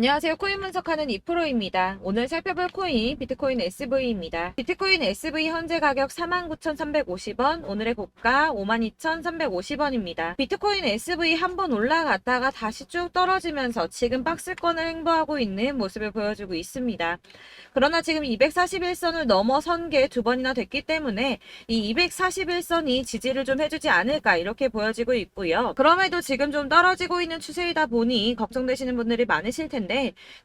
안녕하세요. 코인 분석하는 이프로입니다. 오늘 살펴볼 코인 비트코인 SV입니다. 비트코인 SV 현재 가격 49,350원, 오늘의 고가 52,350원입니다. 비트코인 SV 한번 올라갔다가 다시 쭉 떨어지면서 지금 박스권을 행보하고 있는 모습을 보여주고 있습니다. 그러나 지금 241선을 넘어선 게 두 번이나 됐기 때문에 이 241선이 지지를 좀 해주지 않을까 이렇게 보여지고 있고요. 그럼에도 지금 좀 떨어지고 있는 추세이다 보니 걱정되시는 분들이 많으실 텐데,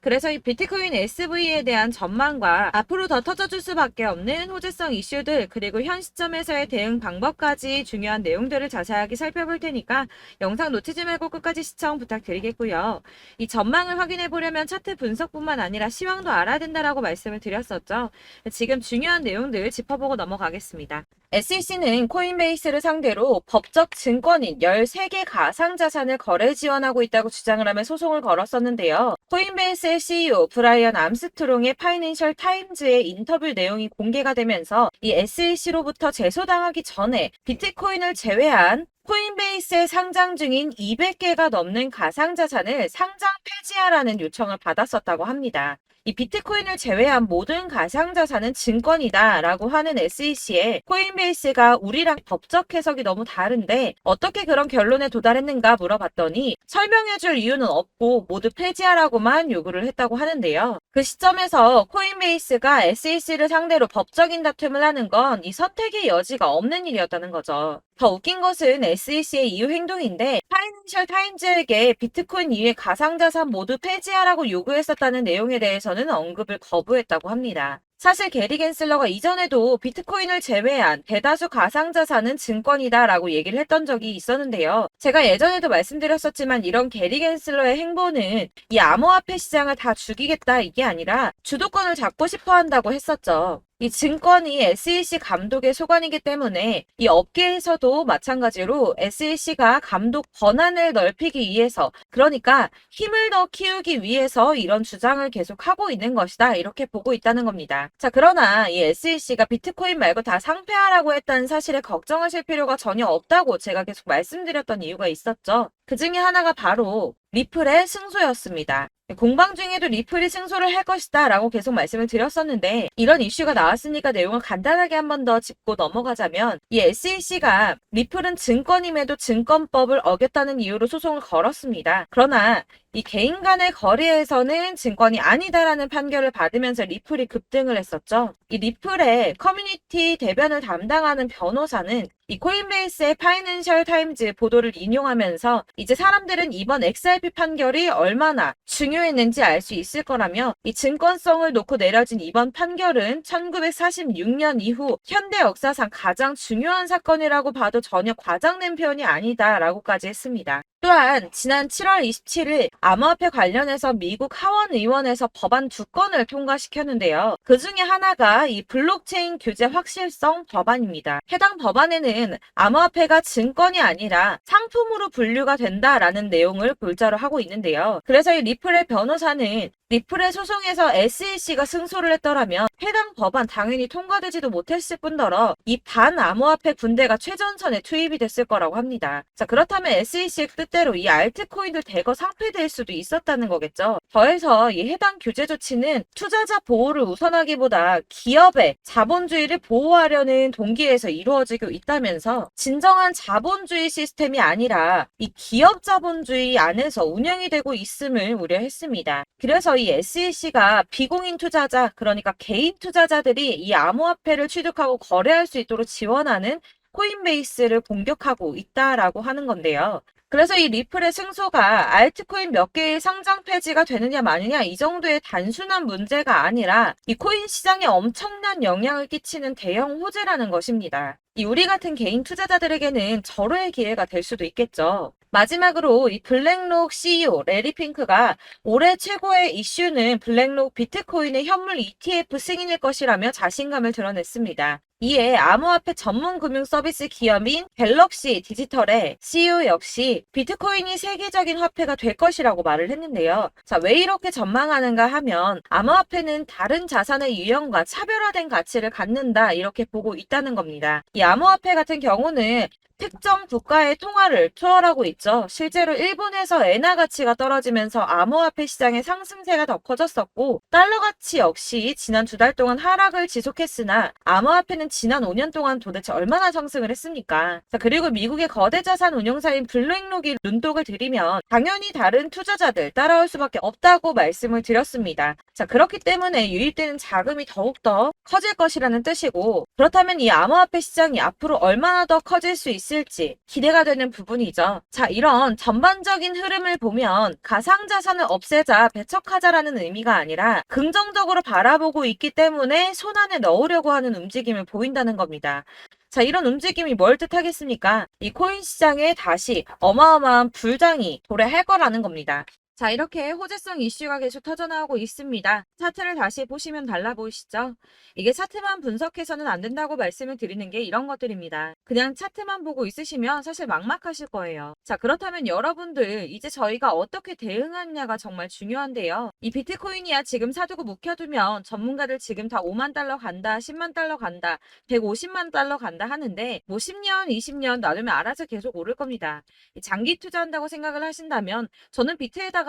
그래서 이 비트코인 SV에 대한 전망과 앞으로 더 터져줄 수밖에 없는 호재성 이슈들, 그리고 현 시점에서의 대응 방법까지 중요한 내용들을 자세하게 살펴볼 테니까 영상 놓치지 말고 끝까지 시청 부탁드리겠고요. 이 전망을 확인해 보려면 차트 분석뿐만 아니라 시황도 알아야 된다라고 말씀을 드렸었죠. 지금 중요한 내용들 짚어보고 넘어가겠습니다. SEC는 코인베이스를 상대로 법적 증권인 13개 가상자산을 거래 지원하고 있다고 주장을 하며 소송을 걸었었는데요. 코인베이스의 CEO 브라이언 암스트롱의 파이낸셜 타임즈의 인터뷰 내용이 공개가 되면서 이 SEC로부터 제소당하기 전에 비트코인을 제외한 코인베이스에 상장 중인 200개가 넘는 가상자산을 상장 폐지하라는 요청을 받았었다고 합니다. 이 비트코인을 제외한 모든 가상자산은 증권이다 라고 하는 SEC에 코인베이스가 우리랑 법적 해석이 너무 다른데 어떻게 그런 결론에 도달했는가 물어봤더니 설명해줄 이유는 없고 모두 폐지하라고만 요구를 했다고 하는데요. 그 시점에서 코인베이스가 SEC를 상대로 법적인 다툼을 하는 건 이 선택의 여지가 없는 일이었다는 거죠. 더 웃긴 것은 SEC의 이후 행동인데 파이낸셜 타임즈에게 비트코인 이외 가상자산 모두 폐지하라고 요구했었다는 내용에 대해서는 언급을 거부했다고 합니다. 사실 게리 겐슬러가 이전에도 비트코인을 제외한 대다수 가상자산은 증권이다 라고 얘기를 했던 적이 있었는데요. 제가 예전에도 말씀드렸었지만 이런 게리 겐슬러의 행보는 이 암호화폐 시장을 다 죽이겠다 이게 아니라 주도권을 잡고 싶어 한다고 했었죠. 이 증권이 SEC 감독의 소관이기 때문에 이 업계에서도 마찬가지로 SEC가 감독 권한을 넓히기 위해서, 그러니까 힘을 더 키우기 위해서 이런 주장을 계속하고 있는 것이다 이렇게 보고 있다는 겁니다. 자, 그러나 이 SEC가 비트코인 말고 다 상폐하라고 했다는 사실에 걱정하실 필요가 전혀 없다고 제가 계속 말씀드렸던 이유가 있었죠. 그 중에 하나가 바로 리플의 승소였습니다. 공방 중에도 리플이 승소를 할 것이다 라고 계속 말씀을 드렸었는데, 이런 이슈가 나왔으니까 내용을 간단하게 한 번 더 짚고 넘어가자면, 이 SEC가 리플은 증권임에도 증권법을 어겼다는 이유로 소송을 걸었습니다. 그러나 이 개인 간의 거래에서는 증권이 아니다라는 판결을 받으면서 리플이 급등을 했었죠. 이 리플의 커뮤니티 대변을 담당하는 변호사는 이 코인베이스의 파이낸셜 타임즈 보도를 인용하면서 이제 사람들은 이번 XRP 판결이 얼마나 중요했는지 알 수 있을 거라며, 이 증권성을 놓고 내려진 이번 판결은 1946년 이후 현대 역사상 가장 중요한 사건이라고 봐도 전혀 과장된 표현이 아니다라고까지 했습니다. 또한 지난 7월 27일 암호화폐 관련해서 미국 하원의원에서 법안 2건을 통과시켰는데요. 그 중에 하나가 이 블록체인 규제 확실성 법안입니다. 해당 법안에는 암호화폐가 증권이 아니라 상품으로 분류가 된다라는 내용을 골자로 하고 있는데요. 그래서 이 리플의 변호사는 리플의 소송에서 SEC가 승소를 했더라면 해당 법안 당연히 통과되지도 못했을 뿐더러 이 반암호화폐 군대가 최전선에 투입이 됐을 거라고 합니다. 자, 그렇다면 SEC의 뜻대로 이 알트코인들 대거 상폐될 수도 있었다는 거겠죠. 더해서 이 해당 규제 조치는 투자자 보호를 우선하기보다 기업의 자본주의를 보호하려는 동기에서 이루어지고 있다면서 진정한 자본주의 시스템이 아니라 이 기업 자본주의 안에서 운영이 되고 있음을 우려했습니다. 그래서 이 SEC가 비공인 투자자, 그러니까 개인 투자자들이 이 암호화폐를 취득하고 거래할 수 있도록 지원하는 코인베이스를 공격하고 있다라고 하는 건데요. 그래서 이 리플의 승소가 알트코인 몇 개의 상장 폐지가 되느냐 마느냐 이 정도의 단순한 문제가 아니라 이 코인 시장에 엄청난 영향을 끼치는 대형 호재라는 것입니다. 이 우리 같은 개인 투자자들에게는 절호의 기회가 될 수도 있겠죠. 마지막으로 이 블랙록 CEO 레리 핑크가 올해 최고의 이슈는 블랙록 비트코인의 현물 ETF 승인일 것이라며 자신감을 드러냈습니다. 이에 암호화폐 전문 금융 서비스 기업인 갤럭시 디지털의 CEO 역시 비트코인이 세계적인 화폐가 될 것이라고 말을 했는데요. 자, 왜 이렇게 전망하는가 하면 암호화폐는 다른 자산의 유형과 차별화된 가치를 갖는다 이렇게 보고 있다는 겁니다. 이 암호화폐 같은 경우는 특정 국가의 통화를 초월하고 있죠. 실제로 일본에서 엔화 가치가 떨어지면서 암호화폐 시장의 상승세가 더 커졌었고, 달러 가치 역시 지난 2달 동안 하락을 지속했으나 암호화폐는 지난 5년 동안 도대체 얼마나 상승을 했습니까? 자, 그리고 미국의 거대 자산 운용사인 블랙록이 눈독을 들이면 당연히 다른 투자자들 따라올 수밖에 없다고 말씀을 드렸습니다. 자, 그렇기 때문에 유입되는 자금이 더욱더 커질 것이라는 뜻이고, 그렇다면 이 암호화폐 시장이 앞으로 얼마나 더 커질 수 있을지 기대가 되는 부분이죠. 자, 이런 전반적인 흐름을 보면 가상자산을 없애자, 배척하자라는 의미가 아니라 긍정적으로 바라보고 있기 때문에 손안에 넣으려고 하는 움직임을 보인다는 겁니다. 자, 이런 움직임이 뭘 뜻하겠습니까? 이 코인 시장에 다시 어마어마한 불장이 도래할 거라는 겁니다. 자, 이렇게 호재성 이슈가 계속 터져나오고 있습니다. 차트를 다시 보시면 달라 보이시죠? 이게 차트만 분석해서는 안 된다고 말씀을 드리는 게 이런 것들입니다. 그냥 차트만 보고 있으시면 사실 막막하실 거예요. 자, 그렇다면 여러분들 이제 저희가 어떻게 대응하느냐가 정말 중요한데요. 이 비트코인이야 지금 사두고 묵혀두면 전문가들 지금 다 5만 달러 간다, 10만 달러 간다, 150만 달러 간다 하는데 뭐 10년, 20년 놔두면 알아서 계속 오를 겁니다. 장기 투자한다고 생각을 하신다면 저는 비트에다가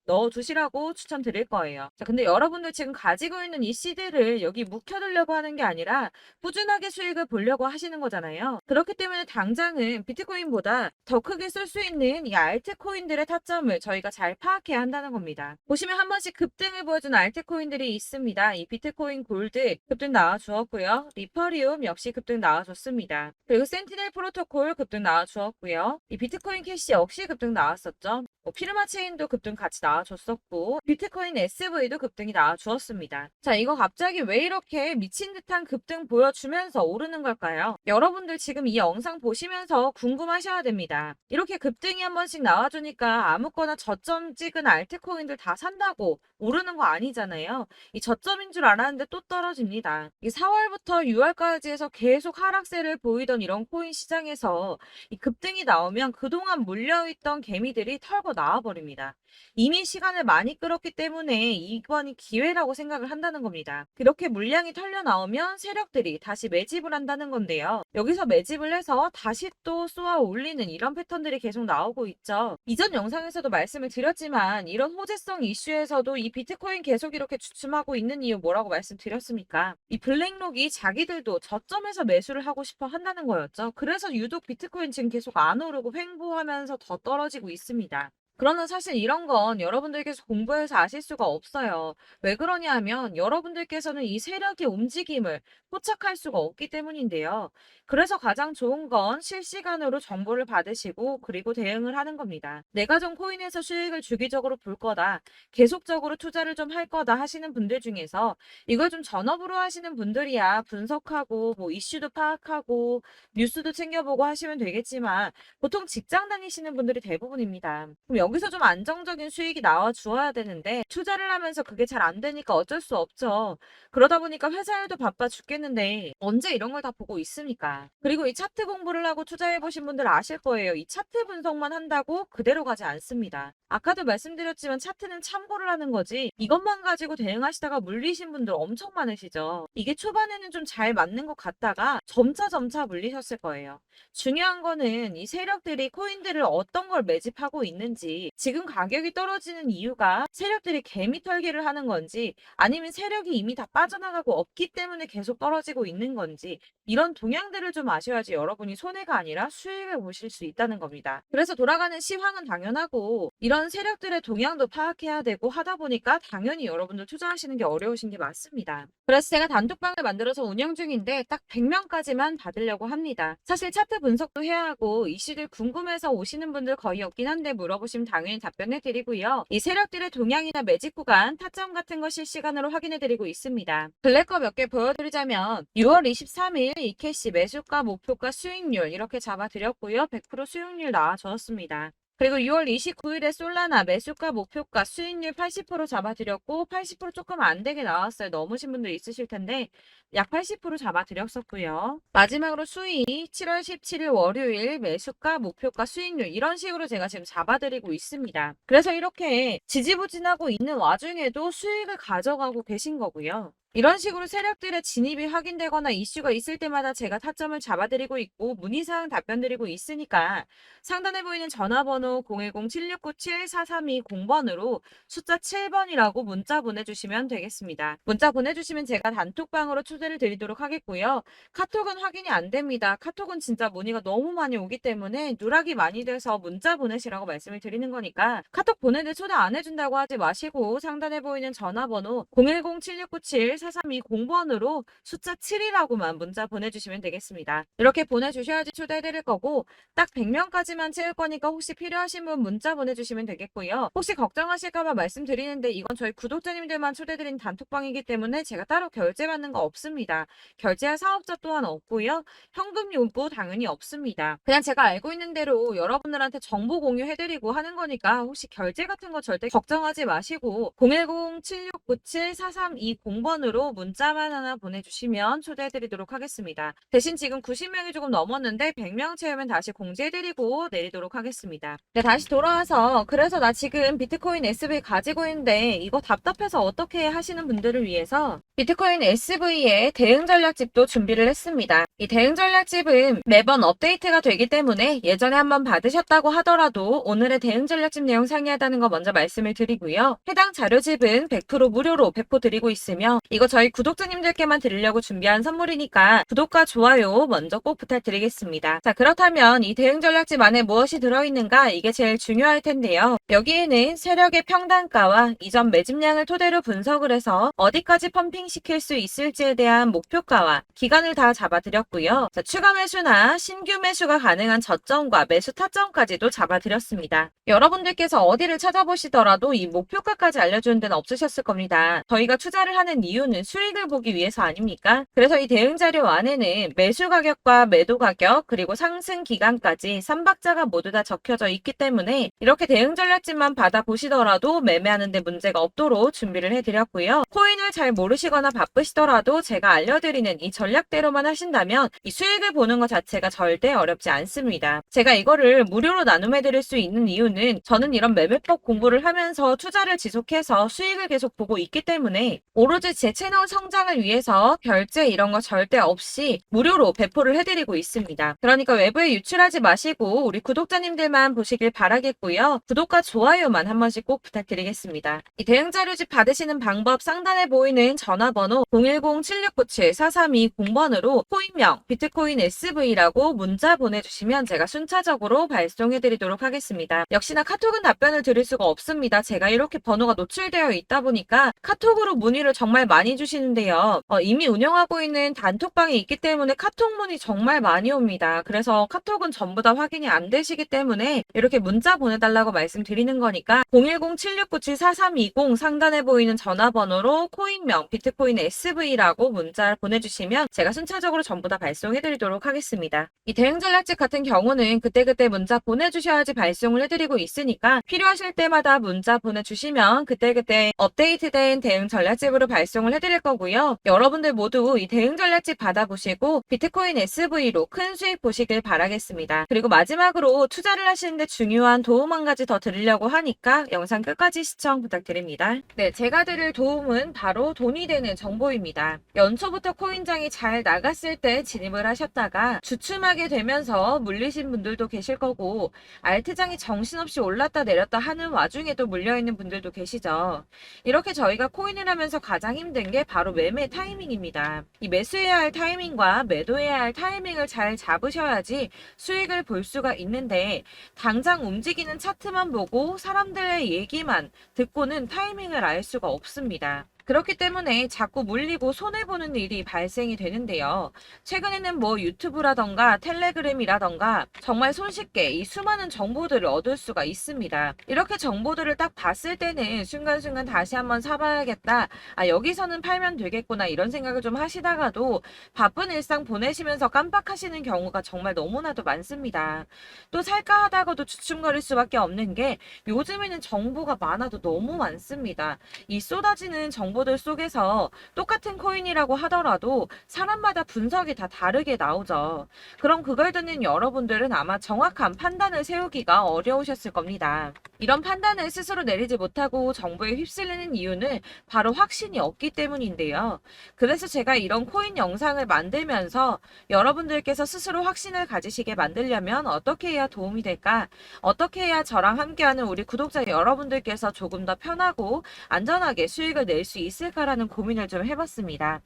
넣어두시라고 추천드릴 거예요. 자, 근데 여러분들 지금 가지고 있는 이 CD를 여기 묵혀두려고 하는 게 아니라 꾸준하게 수익을 보려고 하시는 거잖아요. 그렇기 때문에 당장은 비트코인보다 더 크게 쓸 수 있는 이 알트코인들의 타점을 저희가 잘 파악해야 한다는 겁니다. 보시면 한 번씩 급등을 보여준 알트코인들이 있습니다. 이 비트코인 골드 급등 나와주었고요. 리퍼리움 역시 급등 나와줬습니다. 그리고 센티넬 프로토콜 급등 나와주었고요. 이 비트코인 캐시 역시 급등 나왔었죠. 피르마 체인도 급등 같이 나와줬었고 비트코인 SV도 급등이 나와주었습니다. 자, 이거 갑자기 왜 이렇게 미친 듯한 급등 보여주면서 오르는 걸까요? 여러분들 지금 이 영상 보시면서 궁금하셔야 됩니다. 이렇게 급등이 한 번씩 나와주니까 아무거나 저점 찍은 알트코인들 다 산다고 오르는 거 아니잖아요. 이 저점인 줄 알았는데 또 떨어집니다. 이 4월부터 6월까지 해서 계속 하락세를 보이던 이런 코인 시장에서 이 급등이 나오면 그동안 물려있던 개미들이 털고 나와버립니다. 이미 시간을 많이 끌었기 때문에 이번이 기회라고 생각을 한다는 겁니다. 그렇게 물량이 털려 나오면 세력들이 다시 매집을 한다는 건데요. 여기서 매집을 해서 다시 또 쏘아 올리는 이런 패턴들이 계속 나오고 있죠. 이전 영상에서도 말씀을 드렸지만 이런 호재성 이슈에서도 이 비트코인 계속 이렇게 주춤하고 있는 이유 뭐라고 말씀드렸습니까? 이 블랙록이 자기들도 저점에서 매수를 하고 싶어 한다는 거였죠. 그래서 유독 비트코인 지금 계속 안 오르고 횡보하면서 더 떨어지고 있습니다. 그러나 사실 이런 건 여러분들께서 공부해서 아실 수가 없어요. 왜 그러냐 하면 여러분들께서는 이 세력의 움직임을 포착할 수가 없기 때문인데요. 그래서 가장 좋은 건 실시간으로 정보를 받으시고 그리고 대응을 하는 겁니다. 내가 좀 코인에서 수익을 주기적으로 볼 거다. 계속적으로 투자를 좀 할 거다 하시는 분들 중에서 이걸 좀 전업으로 하시는 분들이야 분석하고 뭐 이슈도 파악하고 뉴스도 챙겨보고 하시면 되겠지만 보통 직장 다니시는 분들이 대부분입니다. 그럼 여기서 좀 안정적인 수익이 나와 주어야 되는데 투자를 하면서 그게 잘 안 되니까 어쩔 수 없죠. 그러다 보니까 회사 일도 바빠 죽겠는데 언제 이런 걸 다 보고 있습니까? 그리고 이 차트 공부를 하고 투자해 보신 분들 아실 거예요. 이 차트 분석만 한다고 그대로 가지 않습니다. 아까도 말씀드렸지만 차트는 참고를 하는 거지 이것만 가지고 대응하시다가 물리신 분들 엄청 많으시죠. 이게 초반에는 좀 잘 맞는 것 같다가 점차 물리셨을 거예요. 중요한 거는 이 세력들이 코인들을 어떤 걸 매집하고 있는지 지금 가격이 떨어지는 이유가 세력들이 개미 털기를 하는 건지 아니면 세력이 이미 다 빠져나가고 없기 때문에 계속 떨어지고 있는 건지 이런 동향들을 좀 아셔야지 여러분이 손해가 아니라 수익을 보실 수 있다는 겁니다. 그래서 돌아가는 시황은 당연하고 이런 세력들의 동향도 파악해야 되고 하다 보니까 당연히 여러분들 투자하시는 게 어려우신 게 맞습니다. 그래서 제가 단톡방을 만들어서 운영 중인데 딱 100명까지만 받으려고 합니다. 사실 차트 분석도 해야 하고 이슈들 궁금해서 오시는 분들 거의 없긴 한데 물어보시면 당연히 답변해 드리고요. 이 세력들의 동향이나 매집 구간, 타점 같은 거 실시간으로 확인해 드리고 있습니다. 블랙거 몇 개 보여드리자면 6월 23일 이캐시 매수가, 목표가, 수익률 이렇게 잡아드렸고요. 100% 수익률 나와줬습니다. 그리고 6월 29일에 솔라나 매수가, 목표가, 수익률 80% 잡아드렸고 80% 조금 안 되게 나왔어요. 넘으신 분들 있으실 텐데 약 80% 잡아드렸었고요. 마지막으로 수익 7월 17일 월요일 매수가, 목표가, 수익률 이런 식으로 제가 지금 잡아드리고 있습니다. 그래서 이렇게 지지부진하고 있는 와중에도 수익을 가져가고 계신 거고요. 이런 식으로 세력들의 진입이 확인되거나 이슈가 있을 때마다 제가 타점을 잡아드리고 있고 문의사항 답변드리고 있으니까 상단에 보이는 전화번호 010-7697-4320번으로 숫자 7번이라고 문자 보내주시면 되겠습니다. 문자 보내주시면 제가 단톡방으로 초대를 드리도록 하겠고요. 카톡은 확인이 안 됩니다. 카톡은 진짜 문의가 너무 많이 오기 때문에 누락이 많이 돼서 문자 보내시라고 말씀을 드리는 거니까 카톡 보내는데 초대 안 해준다고 하지 마시고 상단에 보이는 전화번호 010-7697-4320번으로 숫자 7이라고만 문자 보내주시면 되겠습니다. 이렇게 보내주셔야지 초대해드릴 거고 딱 100명까지만 채울 거니까 혹시 필요하신 분 문자 보내주시면 되겠고요. 혹시 걱정하실까봐 말씀드리는데 이건 저희 구독자님들만 초대드린 단톡방이기 때문에 제가 따로 결제받는 거 없습니다. 결제할 사업자 또한 없고요. 현금 요구 당연히 없습니다. 그냥 제가 알고 있는 대로 여러분들한테 정보 공유해드리고 하는 거니까 혹시 결제 같은 거 절대 걱정하지 마시고 010-7697-4320번으로 문자만 하나 보내주시면 초대해드리도록 하겠습니다. 대신 지금 90명이 조금 넘었는데 100명 채우면 다시 공지해드리고 내리도록 하겠습니다. 네, 다시 돌아와서 그래서 나 지금 비트코인 SV 가지고 있는데 이거 답답해서 어떻게 하시는 분들을 위해서 비트코인 SV의 대응 전략집도 준비를 했습니다. 이 대응 전략집은 매번 업데이트가 되기 때문에 예전에 한번 받으셨다고 하더라도 오늘의 대응 전략집 내용 상이하다는 거 먼저 말씀을 드리고요. 해당 자료집은 100% 무료로 배포드리고 있으며 이거 저희 구독자님들께만 드리려고 준비한 선물이니까 구독과 좋아요 먼저 꼭 부탁드리겠습니다. 자, 그렇다면 이 대응 전략집 안에 무엇이 들어있는가 이게 제일 중요할 텐데요. 여기에는 세력의 평단가와 이전 매집량을 토대로 분석을 해서 어디까지 펌핑시킬 수 있을지에 대한 목표가와 기간을 다 잡아드렸고요. 자, 추가 매수나 신규 매수가 가능한 저점과 매수 타점까지도 잡아드렸습니다. 여러분들께서 어디를 찾아보시더라도 이 목표가까지 알려주는 데는 없으셨을 겁니다. 저희가 투자를 하는 이유는 수익을 보기 위해서 아닙니까? 그래서 이 대응 자료 안에는 매수 가격과 매도 가격 그리고 상승 기간까지 3박자가 모두 다 적혀져 있기 때문에 이렇게 대응 전략집만 받아보시더라도 매매하는 데 문제가 없도록 준비를 해드렸고요. 코인을 잘 모르시거나 바쁘시더라도 제가 알려드리는 이 전략대로만 하신다면 이 수익을 보는 것 자체가 절대 어렵지 않습니다. 제가 이거를 무료로 나눔해드릴 수 있는 이유는 저는 이런 매매법 공부를 하면서 투자를 지속해서 수익을 계속 보고 있기 때문에 오로지 제 채널 성장을 위해서 결제 이런 거 절대 없이 무료로 배포를 해드리고 있습니다. 그러니까 외부에 유출하지 마시고 우리 구독자님들만 보시길 바라겠고요. 구독과 좋아요만 한 번씩 꼭 부탁드리겠습니다. 이 대응 자료집 받으시는 방법 상단에 보이는 전화번호 010-7697-4320번으로 코인명 비트코인 SV라고 문자 보내주시면 제가 순차적으로 발송해드리도록 하겠습니다. 역시나 카톡은 답변을 드릴 수가 없습니다. 제가 이렇게 번호가 노출되어 있다 보니까 카톡으로 문의를 정말 많이 주시는데요. 이미 운영하고 있는 단톡방이 있기 때문에 카톡 문의 정말 많이 옵니다. 그래서 카톡은 전부 다 확인이 안 되시기 때문에 이렇게 문자 보내달라고 말씀드리는 거니까 010-7697-4320 상단에 보이는 전화번호로 코인명 비트코인 SV라고 문자 보내주시면 제가 순차적으로 전부 다 발송해드리도록 하겠습니다. 이 대응 전략집 같은 경우는 그때그때 문자 보내주셔야지 발송을 해드리고 있으니까 필요하실 때마다 문자 보내주시면 그때그때 업데이트된 대응 전략집으로 발송을 해드릴 거고요. 여러분들 모두 이 대응 전략집 받아보시고 비트코인 SV로 큰 수익 보시길 바라겠습니다. 그리고 마지막으로 투자를 하시는데 중요한 도움 한 가지 더 드리려고 하니까 영상 끝까지 시청 부탁드립니다. 네, 제가 드릴 도움은 바로 돈이 되는 정보입니다. 연초부터 코인장이 잘 나갔을 때 진입을 하셨다가 주춤하게 되면서 물리신 분들도 계실 거고 알트장이 정신없이 올랐다 내렸다 하는 와중에도 물려있는 분들도 계시죠. 이렇게 저희가 코인을 하면서 가장 힘든 게 바로 매매 타이밍입니다. 이 매수해야 할 타이밍과 매도해야 할 타이밍을 잘 잡으셔야지 수익을 볼 수가 있는데 당장 움직이는 차트만 보고 사람들의 얘기만 듣고는 타이밍을 알 수가 없습니다. 그렇기 때문에 자꾸 물리고 손해보는 일이 발생이 되는데요. 최근에는 뭐 유튜브라던가 텔레그램이라던가 정말 손쉽게 이 수많은 정보들을 얻을 수가 있습니다. 이렇게 정보들을 딱 봤을 때는 순간순간 다시 한번 사봐야겠다. 아, 여기서는 팔면 되겠구나 이런 생각을 좀 하시다가도 바쁜 일상 보내시면서 깜빡하시는 경우가 정말 너무나도 많습니다. 또 살까 하다가도 주춤거릴 수밖에 없는 게 요즘에는 정보가 많아도 너무 많습니다. 이 쏟아지는 정보 정보들 속에서 똑같은 코인이라고 하더라도 사람마다 분석이 다 다르게 나오죠. 그럼 그걸 듣는 여러분들은 아마 정확한 판단을 세우기가 어려우셨을 겁니다. 이런 판단을 스스로 내리지 못하고 정보에 휩쓸리는 이유는 바로 확신이 없기 때문인데요. 그래서 제가 이런 코인 영상을 만들면서 여러분들께서 스스로 확신을 가지시게 만들려면 어떻게 해야 도움이 될까? 어떻게 해야 저랑 함께하는 우리 구독자 여러분들께서 조금 더 편하고 안전하게 수익을 낼 수 있을까라는 고민을 좀 해봤습니다.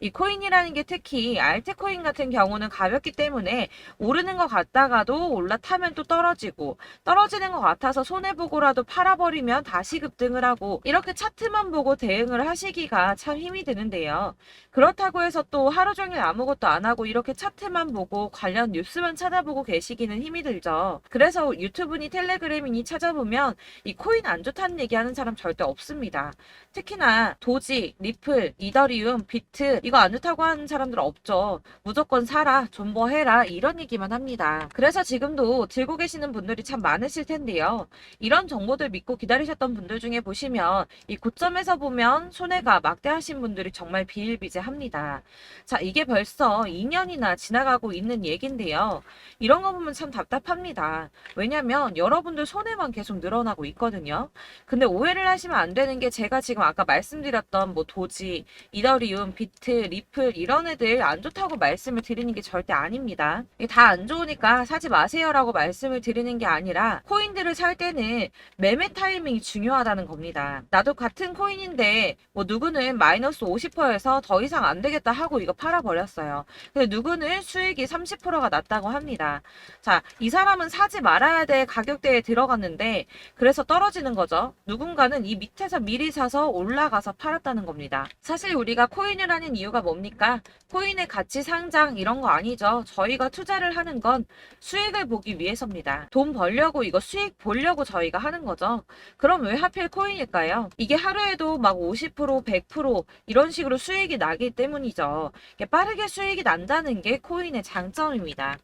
이 코인이라는 게 특히 알트코인 같은 경우는 가볍기 때문에 오르는 것 같다가도 올라타면 또 떨어지고 떨어지는 것 같아서 손해보고라도 팔아버리면 다시 급등을 하고 이렇게 차트만 보고 대응을 하시기가 참 힘이 드는데요. 그렇다고 해서 또 하루 종일 아무것도 안 하고 이렇게 차트만 보고 관련 뉴스만 찾아보고 계시기는 힘이 들죠. 그래서 유튜브니 텔레그램이니 찾아보면 이 코인 안 좋다는 얘기하는 사람 절대 없습니다. 특히나 도지, 리플, 이더리움, 비트 이거 안 좋다고 하는 사람들 없죠. 무조건 사라, 존버해라 이런 얘기만 합니다. 그래서 지금도 들고 계시는 분들이 참 많으실 텐데요. 이런 정보들 믿고 기다리셨던 분들 중에 보시면 이 고점에서 보면 손해가 막대하신 분들이 정말 비일비재합니다. 자, 이게 벌써 2년이나 지나가고 있는 얘긴데요. 이런 거 보면 참 답답합니다. 왜냐면 여러분들 손해만 계속 늘어나고 있거든요. 근데 오해를 하시면 안 되는 게 제가 지금 아까 말씀드렸던 뭐 도지, 이더리움, 비트, 리플 이런 애들 안 좋다고 말씀을 드리는 게 절대 아닙니다. 이게 다 안 좋으니까 사지 마세요라고 말씀을 드리는 게 아니라 코인들을 살 때는 매매 타이밍이 중요하다는 겁니다. 나도 같은 코인인데 뭐 누구는 마이너스 50%에서 더 이상 안 되겠다 하고 이거 팔아버렸어요. 근데 누구는 수익이 30%가 났다고 합니다. 자, 이 사람은 사지 말아야 될 가격대에 들어갔는데 그래서 떨어지는 거죠. 누군가는 이 밑에서 미리 사서 올라가서 팔았다는 겁니다. 사실 우리가 코인을 하는 이유가 뭡니까? 코인의 가치 상장 이런 거 아니죠. 저희가 투자를 하는 건 수익을 보기 위해서입니다. 돈 벌려고 이거 수익 보려고 저희가 하는 거죠. 그럼 왜 하필 코인일까요? 이게 하루에도 막 50%, 100% 이런 식으로 수익이 나기 때문이죠. 빠르게 수익이 난다는 게 코인의 장점입니다.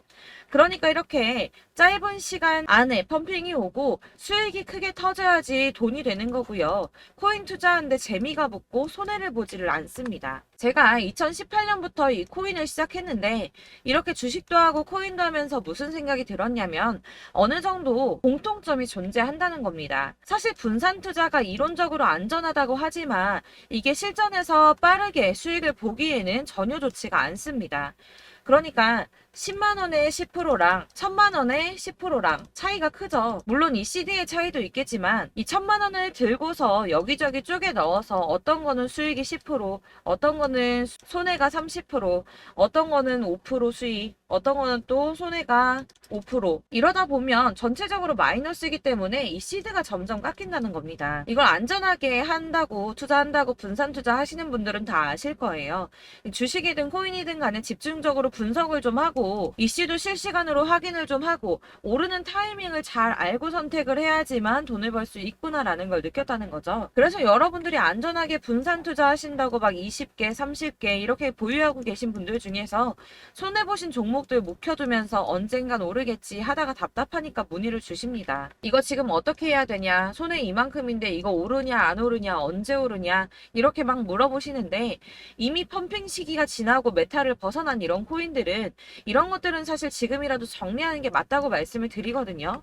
그러니까 이렇게 짧은 시간 안에 펌핑이 오고 수익이 크게 터져야지 돈이 되는 거고요. 코인 투자하는데 재미가 붙고 손해를 보지를 않습니다. 제가 2018년부터 이 코인을 시작했는데 이렇게 주식도 하고 코인도 하면서 무슨 생각이 들었냐면 어느 정도 공통점이 존재한다는 겁니다. 사실 분산 투자가 이론적으로 안전하다고 하지만 이게 실전에서 빠르게 수익을 보기에는 전혀 좋지가 않습니다. 그러니까 10만원에 10%랑 1000만원에 10%랑 차이가 크죠. 물론 이 CD의 차이도 있겠지만 이 1000만원을 들고서 여기저기 쪼개 넣어서 어떤 거는 수익이 10%, 어떤 거는 손해가 30%, 어떤 거는 5% 수익, 어떤 거는 또 손해가 5%. 이러다 보면 전체적으로 마이너스이기 때문에 이 시드가 점점 깎인다는 겁니다. 이걸 안전하게 한다고 투자한다고 분산 투자 하시는 분들은 다 아실 거예요. 주식이든 코인이든 간에 집중적으로 분석을 좀 하고 이슈도 실시간으로 확인을 좀 하고 오르는 타이밍을 잘 알고 선택을 해야지만 돈을 벌 수 있구나라는 걸 느꼈다는 거죠. 그래서 여러분들이 안전하게 분산 투자하신다고 막 20개, 30개 이렇게 보유하고 계신 분들 중에서 손해보신 종목들 묵혀두면서 언젠간 오르겠지 하다가 답답하니까 문의를 주십니다. 이거 지금 어떻게 해야 되냐? 손해 이만큼인데 이거 오르냐 안 오르냐 언제 오르냐 이렇게 막 물어보시는데 이미 펌핑 시기가 지나고 메타를 벗어난 이런 코인들은 이런 것들은 사실 지금이라도 정리하는 게 맞다고 말씀을 드리거든요.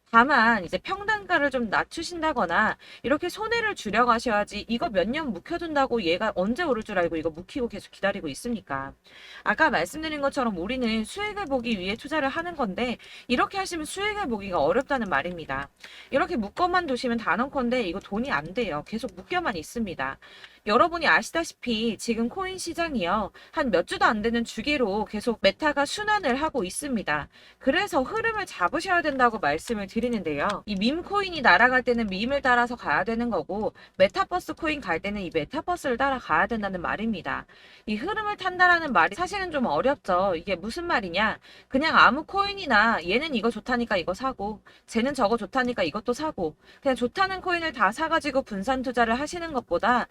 다만 이제 평단가를 좀 낮추신다거나 이렇게 손해를 줄여가셔야지 이거 몇 년 묵혀둔다고 얘가 언제 오를 줄 알고 이거 묵히고 계속 기다리고 있습니까? 아까 말씀드린 것처럼 우리는 수익을 보기 위해 투자를 하는 건데 이렇게 하시면 수익을 보기가 어렵다는 말입니다. 이렇게 묶어만 두시면 단언컨대 이거 돈이 안 돼요. 계속 묶여만 있습니다. 여러분이 아시다시피 지금 코인 시장이요. 한 몇 주도 안 되는 주기로 계속 메타가 순환을 하고 있습니다. 그래서 흐름을 잡으셔야 된다고 말씀을 드리는데요. 이 밈 코인이 날아갈 때는 밈을 따라서 가야 되는 거고 메타버스 코인 갈 때는 이 메타버스를 따라가야 된다는 말입니다. 이 흐름을 탄다라는 말이 사실은 좀 어렵죠. 이게 무슨 말이냐. 그냥 아무 코인이나 얘는 이거 좋다니까 이거 사고 쟤는 저거 좋다니까 이것도 사고 그냥 좋다는 코인을 다 사가지고 분산 투자를 하시는 것보다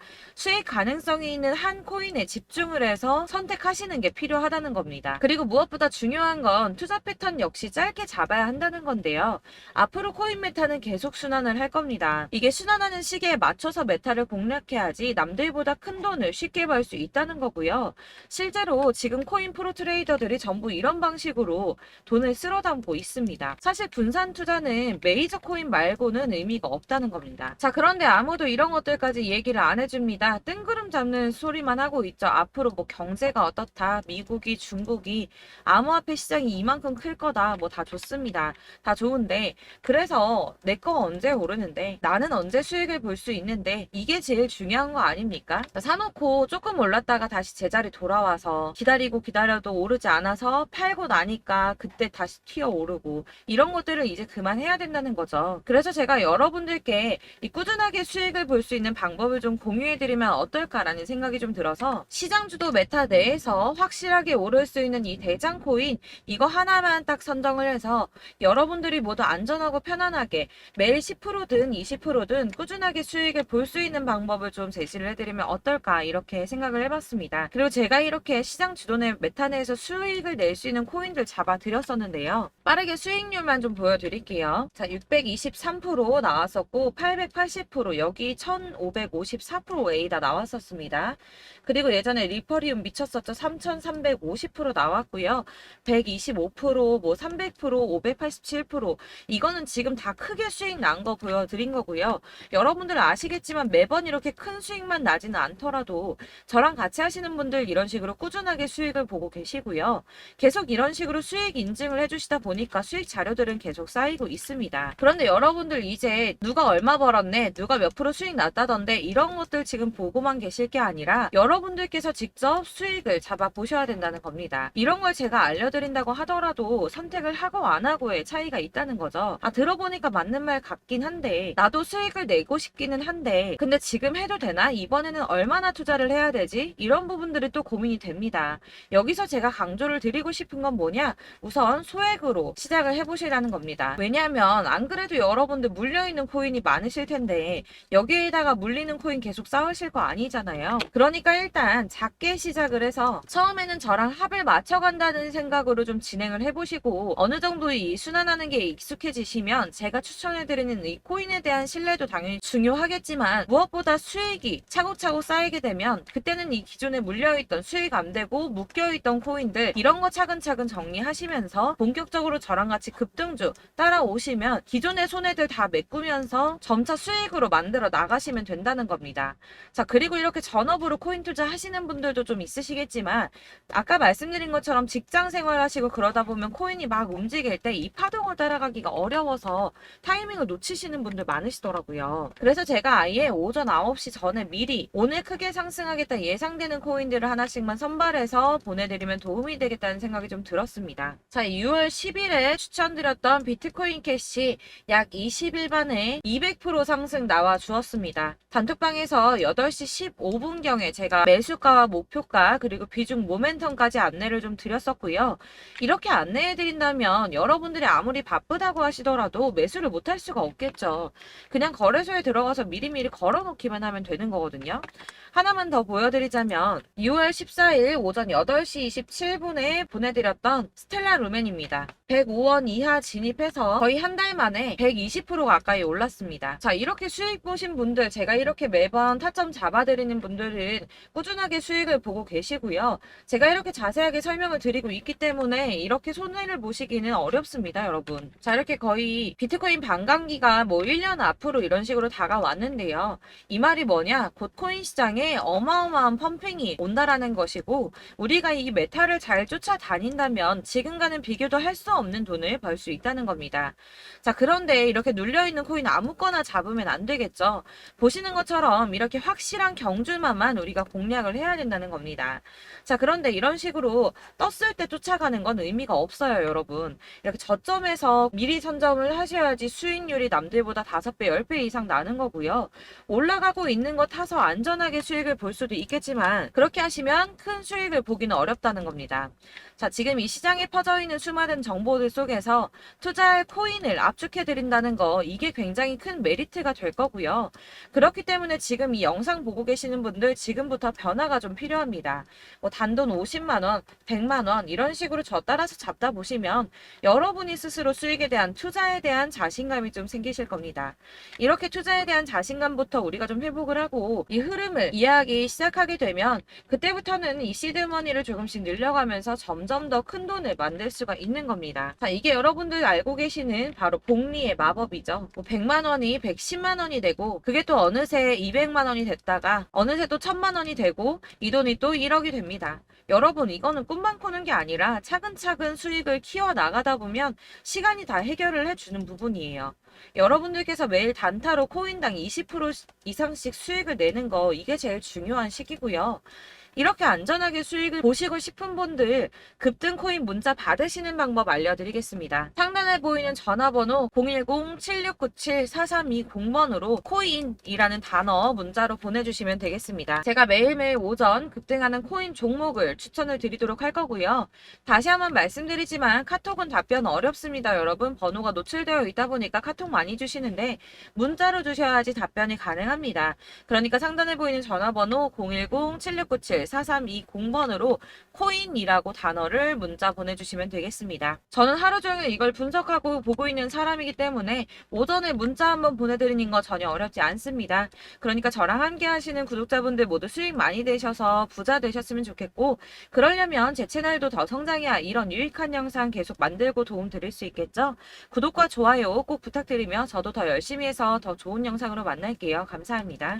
수익 가능성이 있는 한 코인에 집중을 해서 선택하시는 게 필요하다는 겁니다. 그리고 무엇보다 중요한 건 투자 패턴 역시 짧게 잡아야 한다는 건데요. 앞으로 코인 메타는 계속 순환을 할 겁니다. 이게 순환하는 시기에 맞춰서 메타를 공략해야지 남들보다 큰 돈을 쉽게 벌 수 있다는 거고요. 실제로 지금 코인 프로 트레이더들이 전부 이런 방식으로 돈을 쓸어 담고 있습니다. 사실 분산 투자는 메이저 코인 말고는 의미가 없다는 겁니다. 자, 그런데 아무도 이런 것들까지 얘기를 안 해줍니다. 뜬구름 잡는 소리만 하고 있죠. 앞으로 뭐 경제가 어떻다, 미국이, 중국이, 암호화폐 시장이 이만큼 클 거다, 뭐 다 좋습니다. 다 좋은데, 그래서 내 거 언제 오르는데, 나는 언제 수익을 볼 수 있는데, 이게 제일 중요한 거 아닙니까? 사놓고 조금 올랐다가 다시 제자리 돌아와서 기다리고 기다려도 오르지 않아서 팔고 나니까 그때 다시 튀어 오르고, 이런 것들을 이제 그만해야 된다는 거죠. 그래서 제가 여러분들께 이 꾸준하게 수익을 볼 수 있는 방법을 좀 공유해드리면 어떨까라는 생각이 좀 들어서, 시장주도 메타 내에서 확실하게 오를 수 있는 이 대장 코인, 이거 하나만 딱 선정을 해서 여러분들이 모두 안전하고 편안하게 매일 10%든 20%든 꾸준하게 수익을 볼 수 있는 방법을 좀 제시를 해드리면 어떨까, 이렇게 생각을 해봤습니다. 그리고 제가 이렇게 시장 주도내 메타 내에서 수익을 낼 수 있는 코인들 잡아드렸었는데요. 빠르게 수익률만 좀 보여드릴게요. 자, 623% 나왔었고 880%, 여기 1554% 다 나왔었습니다. 그리고 예전에 리퍼리움 미쳤었죠. 3350% 나왔고요. 125%, 뭐 300%, 587%, 이거는 지금 다 크게 수익 난 거 보여드린 거고요. 여러분들 아시겠지만 매번 이렇게 큰 수익만 나지는 않더라도 저랑 같이 하시는 분들 이런 식으로 꾸준하게 수익을 보고 계시고요. 계속 이런 식으로 수익 인증을 해주시다 보니까 수익 자료들은 계속 쌓이고 있습니다. 그런데 여러분들 이제 누가 얼마 벌었네, 누가 몇 프로 수익 났다던데, 이런 것들 지금 보고만 계실 게 아니라 여러분들께서 직접 수익을 잡아 보셔야 된다는 겁니다. 이런 걸 제가 알려드린다고 하더라도 선택을 하고 안 하고의 차이가 있다는 거죠. 아, 들어보니까 맞는 말 같긴 한데, 나도 수익을 내고 싶기는 한데, 근데 지금 해도 되나? 이번에는 얼마나 투자를 해야 되지? 이런 부분들이 또 고민이 됩니다. 여기서 제가 강조를 드리고 싶은 건 뭐냐? 우선 소액으로 시작을 해보시라는 겁니다. 왜냐하면 안 그래도 여러분들 물려있는 코인이 많으실 텐데 여기에다가 물리는 코인 계속 쌓으실 거 아니잖아요. 그러니까 일단 작게 시작을 해서 처음에는 저랑 합을 맞춰간다는 생각으로 좀 진행을 해보시고, 어느 정도 이 순환하는 게 익숙해지시면 제가 추천해드리는 이 코인에 대한 신뢰도 당연히 중요하겠지만, 무엇보다 수익이 차곡차곡 쌓이게 되면 그때는 이 기존에 물려있던 수익 안 되고 묶여있던 코인들, 이런 거 차근차근 정리하시면서 본격적으로 저랑 같이 급등주 따라오시면 기존의 손해들 다 메꾸면서 점차 수익으로 만들어 나가시면 된다는 겁니다. 자, 그리고 이렇게 전업으로 코인 투자 하시는 분들도 좀 있으시겠지만, 아까 말씀드린 것처럼 직장 생활 하시고 그러다 보면 코인이 막 움직일 때 이 파동을 따라가기가 어려워서 타이밍을 놓치시는 분들 많으시더라고요. 그래서 제가 아예 오전 9시 전에 미리 오늘 크게 상승하겠다 예상되는 코인들을 하나씩만 선발해서 보내드리면 도움이 되겠다는 생각이 좀 들었습니다. 자, 6월 10일에 추천드렸던 비트코인 캐시 약 20일 만에 200% 상승 나와 주었습니다. 단톡방에서 8시 15분경에 제가 매수가와 목표가 그리고 비중 모멘텀까지 안내를 좀 드렸었고요. 이렇게 안내해드린다면 여러분들이 아무리 바쁘다고 하시더라도 매수를 못할 수가 없겠죠. 그냥 거래소에 들어가서 미리미리 걸어놓기만 하면 되는 거거든요. 하나만 더 보여드리자면 6월 14일 오전 8시 27분에 보내드렸던 스텔라 루멘입니다. 105원 이하 진입해서 거의 한 달 만에 120% 가까이 올랐습니다. 자, 이렇게 수익 보신 분들, 제가 이렇게 매번 타점 잡아드리는 분들은 꾸준하게 수익을 보고 계시고요. 제가 이렇게 자세하게 설명을 드리고 있기 때문에 이렇게 손해를 보시기는 어렵습니다, 여러분. 자, 이렇게 거의 비트코인 반감기가 뭐 1년 앞으로 이런 식으로 다가왔는데요. 이 말이 뭐냐? 곧 코인 시장에 어마어마한 펌핑이 온다라는 것이고, 우리가 이 메타를 잘 쫓아다닌다면 지금과는 비교도 할 수 없는 돈을 벌 수 있다는 겁니다. 자, 그런데 이렇게 눌려있는 코인 아무거나 잡으면 안 되겠죠. 보시는 것처럼 이렇게 확실한 경주만만 우리가 공략을 해야 된다는 겁니다. 자, 그런데 이런 식으로 떴을 때 쫓아가는 건 의미가 없어요, 여러분. 이렇게 저점에서 미리 선점을 하셔야지 수익률이 남들보다 5배, 10배 이상 나는 거고요. 올라가고 있는 거 타서 안전하게 수익을 볼 수도 있겠지만 그렇게 하시면 큰 수익을 보기는 어렵다는 겁니다. 자, 지금 이 시장에 퍼져 있는 수많은 정보 정보들 속에서 투자할 코인을 압축해 드린다는 거, 이게 굉장히 큰 메리트가 될 거고요. 그렇기 때문에 지금 이 영상 보고 계시는 분들 지금부터 변화가 좀 필요합니다. 뭐 단돈 50만 원, 100만 원 이런 식으로 저 따라서 잡다 보시면 여러분이 스스로 수익에 대한, 투자에 대한 자신감이 좀 생기실 겁니다. 이렇게 투자에 대한 자신감부터 우리가 좀 회복을 하고 이 흐름을 이해하기 시작하게 되면 그때부터는 이 시드머니를 조금씩 늘려가면서 점점 더 큰 돈을 만들 수가 있는 겁니다. 자, 이게 여러분들 알고 계시는 바로 복리의 마법이죠. 뭐 100만 원이 110만 원이 되고 그게 또 어느새 200만 원이 됐다가 어느새 또 1000만 원이 되고 이 돈이 또 1억이 됩니다. 여러분, 이거는 꿈만 꾸는 게 아니라 차근차근 수익을 키워 나가다 보면 시간이 다 해결을 해주는 부분이에요. 여러분들께서 매일 단타로 코인당 20% 이상씩 수익을 내는 거, 이게 제일 중요한 시기고요. 이렇게 안전하게 수익을 보시고 싶은 분들 급등 코인 문자 받으시는 방법 알려드리겠습니다. 상단에 보이는 전화번호 010-7697-4320번으로 코인이라는 단어 문자로 보내주시면 되겠습니다. 제가 매일매일 오전 급등하는 코인 종목을 추천을 드리도록 할 거고요. 다시 한번 말씀드리지만 카톡은 답변 어렵습니다. 여러분, 번호가 노출되어 있다 보니까 카톡 많이 주시는데 문자로 주셔야지 답변이 가능합니다. 그러니까 상단에 보이는 전화번호 010-7697-4320번으로 코인이라고 단어를 문자 보내주시면 되겠습니다. 저는 하루 종일 이걸 분석하고 보고 있는 사람이기 때문에 오전에 문자 한번 보내드리는 거 전혀 어렵지 않습니다. 그러니까 저랑 함께 하시는 구독자분들 모두 수익 많이 되셔서 부자 되셨으면 좋겠고, 그러려면 제 채널도 더 성장해야 이런 유익한 영상 계속 만들고 도움 드릴 수 있겠죠? 구독과 좋아요 꼭 부탁드리며 저도 더 열심히 해서 더 좋은 영상으로 만날게요. 감사합니다.